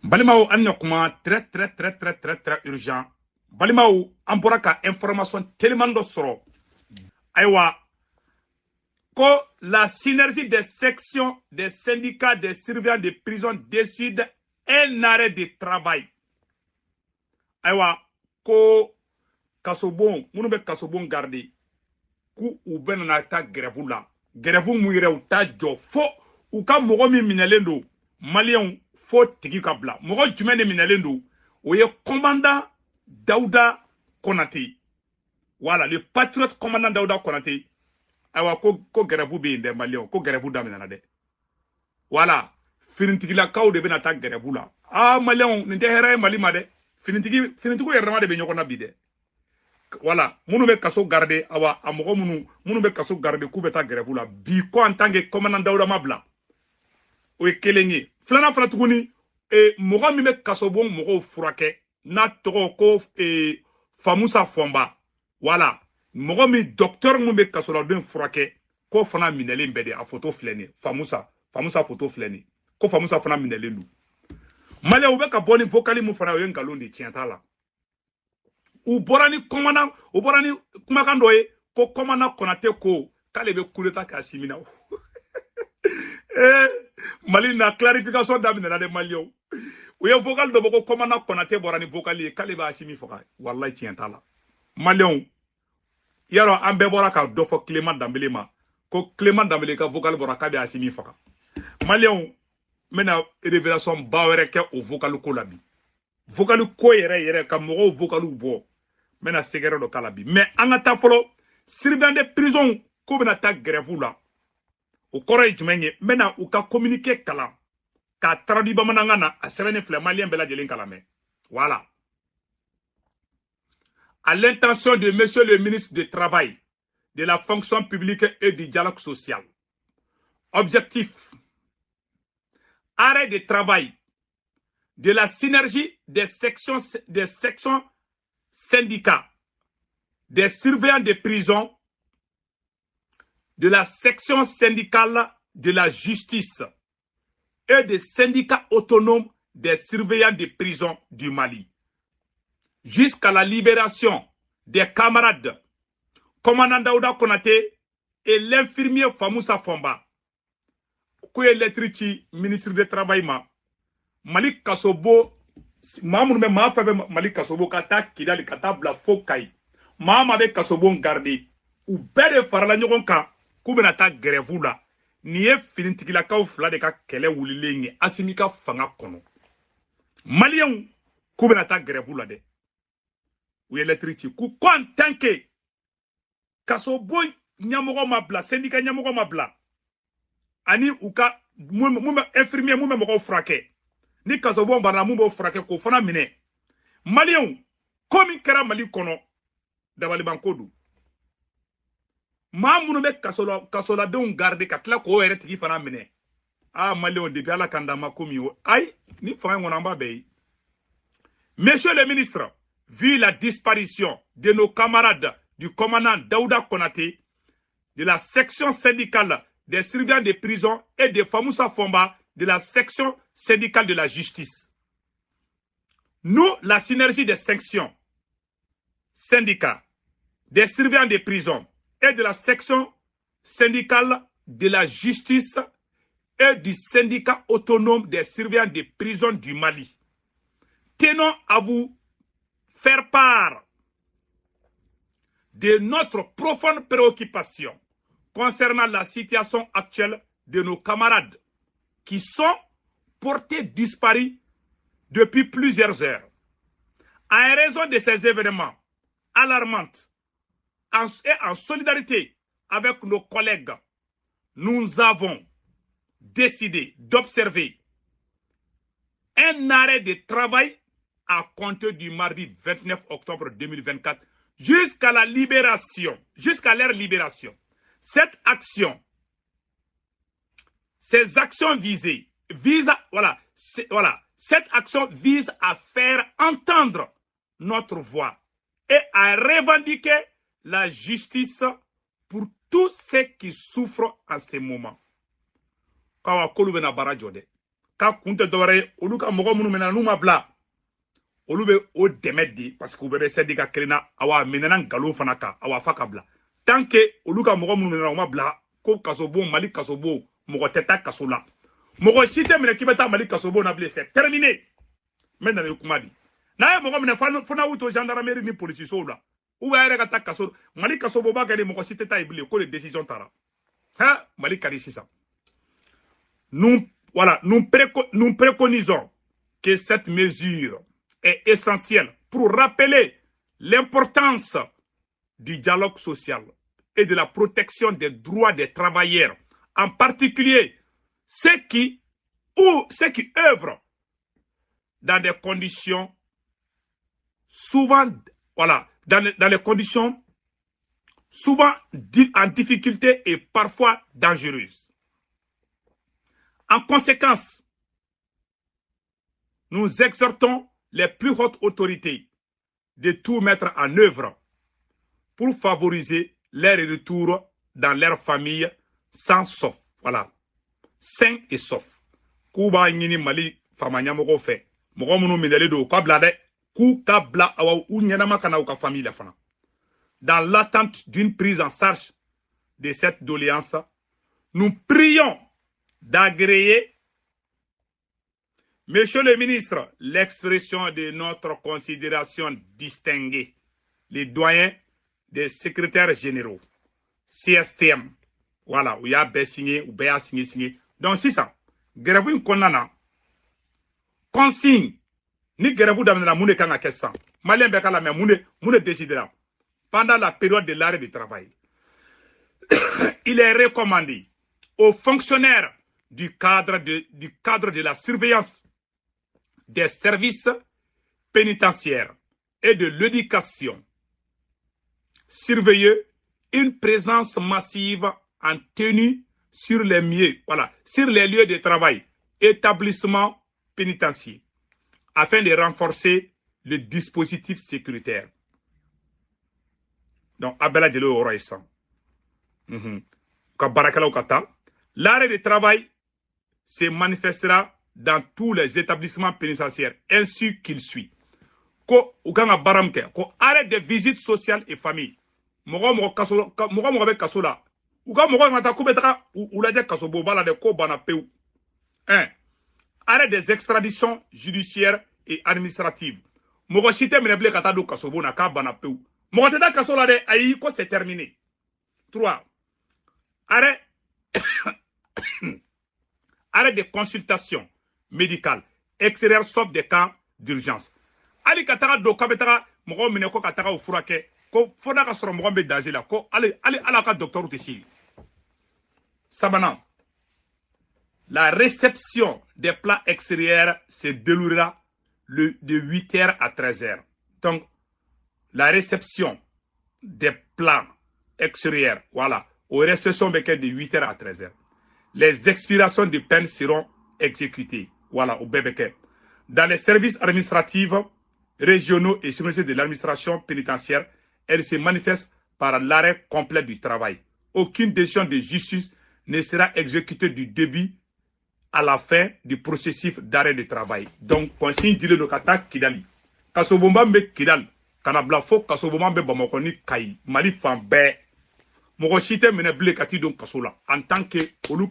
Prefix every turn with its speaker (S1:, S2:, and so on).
S1: Balimao annokuma très urgent. Balimao amboraka information tellement de soro. Aywa ko la synergie des sections des syndicats des surveillants des prisons décide un arrêt de travail. Aywa ko kasobon munu be kasobon garder ku u benana ta grève la. Grève mu yere u ta jo fo u ka mogo mi minelen do malien fo tigi ka bla mogo jumɛn de minelen do o ye commandant Daouda Konaté. Voilà, le patriote commandant Daouda Konaté. Awa ko grève be inde malien ko grève da minana de. Voilà, finitigi la kaw de benata grève la. Ah malien nte hera mali ma de. Finitigo yerma de be nyokona bi de. Voilà, munu be kaso garder awa amogo munu be kaso garder ku beta grève la bi ko en tant que commandant Daouda mabla. O ye kelenye flana fana tuguni mogo mi be kaso bon mogo furake na togo ko Famoussa Fomba. Voilà, mogo mi docteur mu be kaso la den furake ko fana minelen bede a photo fleni Famoussa photo fleni ko Famoussa fana minelen du male u be ka boni vocali mu fana o ye ngalon de tienta la u borani commandant u borani kumakan do ye ko commandant Konaté ko kale be coup d'état ka simina Mali na clarification daminɛ de Malien u ye vocal do ko commandant Konaté borani vocal ye kale ba simi foka wallahi tienta la Malien yaro an bɛɛ bɔra ka dɔ fɔ Clément Dambélé ma ko Clément Dambélé ka vocal bɔra k'a bɛ Asimi faga Malien mena révélation ba wɛrɛ kɛ o vocal ko la bi vocal ko yɛrɛ ka mɔgɔw vocal bɔ mena sɛgɛrɛ dɔ k'a la bi mais an ka taa fɔlɔ surveillant de prison ko bɛna taa grève la o kɔrɔ ye jumɛn ye mena u ka communiqué kalan k'a traduit bamanankan na a sɛbɛnnen filɛ Malien bɛɛ lajɛlen kalamɛ voilà. À l'intention de Monsieur le ministre du Travail, de la fonction publique et du dialogue social. Objectif, arrêt de travail de la synergie des sections syndicats, des surveillants de prison, de la section syndicale de la justice et des syndicats autonomes des surveillants de prison du Mali. Jusqu'à la libération des camarades commandant Daouda Konaté et l'infirmier Famoussa Fomba. Kouye lettre ministre du Travail ma Malik Kasobo Mamoun me ma fabe Malik Kasobo kata kidali kata bla fokay Mama be Kasobo garder ou bede farala nyogon ka kubena ta grève la ni e finitiki la kaw fla de ka kele wulile asimika fanga kono Malien kubena ta grève la de ou électrici ku kon tanke kaso boy nyamogo mabla syndicat nyamogo mabla ani uka mumba infirmier mumba mogo frake ni kaso bon bana mumba frake ko fana mine malien komi kera mali kono dabali bankodu ma munu be kaso la don garder ka tla ko ere tigi fana mine ah malien depuis ala kandama komi o ay ni fanga ngona mba be monsieur le ministre. Vu la disparition de nos camarades du commandant Daouda Konaté, de la section syndicale des surveillants de prison et de Famoussa Fomba, de la section syndicale de la justice. Nous, la synergie des sections syndicats, des surveillants de prison et de la section syndicale de la justice et du syndicat autonome des surveillants de prison du Mali, tenons à vous faire part de notre profonde préoccupation concernant la situation actuelle de nos camarades qui sont portés disparus depuis plusieurs heures. En raison de ces événements alarmants et en solidarité avec nos collègues, nous avons décidé d'observer un arrêt de travail à compter du mardi 29 octobre 2024 jusqu'à la libération, jusqu'à leur libération. Cette action, ces actions visent cette action vise à faire entendre notre voix et à revendiquer la justice pour tous ceux qui souffrent en ce moment. Kawa kolubena bara jode. ka kunte dɔwɛrɛ olu ka mɔgɔ minnu mena n'u ma bila olu bɛ o dɛmɛ di parce que u bɛ sɛdi ka kelenna awa minɛna nkalon fana kan awa fa ka bila tant que olu ka mɔgɔ minnu mena u ma bila ko kasobo Mali kasobo mɔgɔ tɛ taa kaso la mɔgɔ si tɛ minɛ k'i bɛ taa Mali kasobo na bilen c'est terminé mɛ nana kuma di n'a ye mɔgɔ minɛ fo n'a y'u to gendarmerie ni policiers la ou bien yɛrɛ ka taa kaso Mali kasobo ba kɛ ni mɔgɔ si tɛ taa yen bilen ko les décisions taara hein Mali ka di sisan nous préconisons que cette mesure est essentielle pour rappeler l'importance du dialogue social et de la protection des droits des travailleurs, en particulier ceux qui œuvrent dans des conditions souvent, dans les conditions souvent en difficulté et parfois dangereuses. En conséquence, nous exhortons les plus hautes autorités de tout mettre en œuvre pour favoriser leur retour dans leur famille sans sauf. Voilà. Sain et sauf. Kuba nyini Mali famanya mogo fe. Mogo munu minele do kabla de. Ku kabla awa ou nyanama kana ou ka famille la fana. Dans l'attente d'une prise en charge de cette doléance, nous prions d'agréer, Monsieur le ministre, l'expression de notre considération distinguée, les doyens des secrétaires généraux, CSTM, voilà, où il y a bien signé, ou bien signé. Donc, c'est ça. Grève qu'on a, consigne, ni grève dans la moune kanga kessan. Malien beka la moune décidera. Pendant la période de l'arrêt du travail, il est recommandé aux fonctionnaires du cadre de la surveillance des services pénitentiaires et de l'éducation, surveiller une présence massive en tenue sur les lieux de travail, établissements pénitentiaires, afin de renforcer le dispositif sécuritaire. Donc, Abela Djelo Oroïsan. L'arrêt de travail se manifestera dans tous les établissements pénitentiaires, ainsi qu'il suit. Ko ukanga baramke, ko arrêt de visite sociale et famille. Mogo be kasola. Uka mogo ngata kubetaka ou la kaso bobala de ko bana peu. 1. Arrêt des extraditions judiciaires et administratives. Mogo chite meneble kata do kaso bona ka bana peu. Mogo teta kasola de ayi ko c'est terminé. 3. Arrêt arrêt de consultation médicale extérieure sauf des cas d'urgence. Ali katara do kabetara mogo mine ko katara o furake ko fona ka soro mogo be danger la ko ali ala ka docteur tesi. Sabana. La réception des plats extérieurs se déroulera de 8h à 13h. Donc la réception des plats extérieurs, voilà, aux restrictions de 8h à 13h. Les expirations de peine seront exécutées. Voilà, au BBK. Dans les services administratifs, régionaux et financiers de l'administration pénitentiaire, elles se manifestent par l'arrêt complet du travail. Aucune décision de justice ne sera exécutée du début à la fin du processus d'arrêt de travail. Donc, consigne dit le kata Kidali. Kasobomba me Kidal. Kanabla fo Kasobomba me Bamokoni Kai. Mali fan be. Mogo chite mene ble kati don kasola. En tant que olu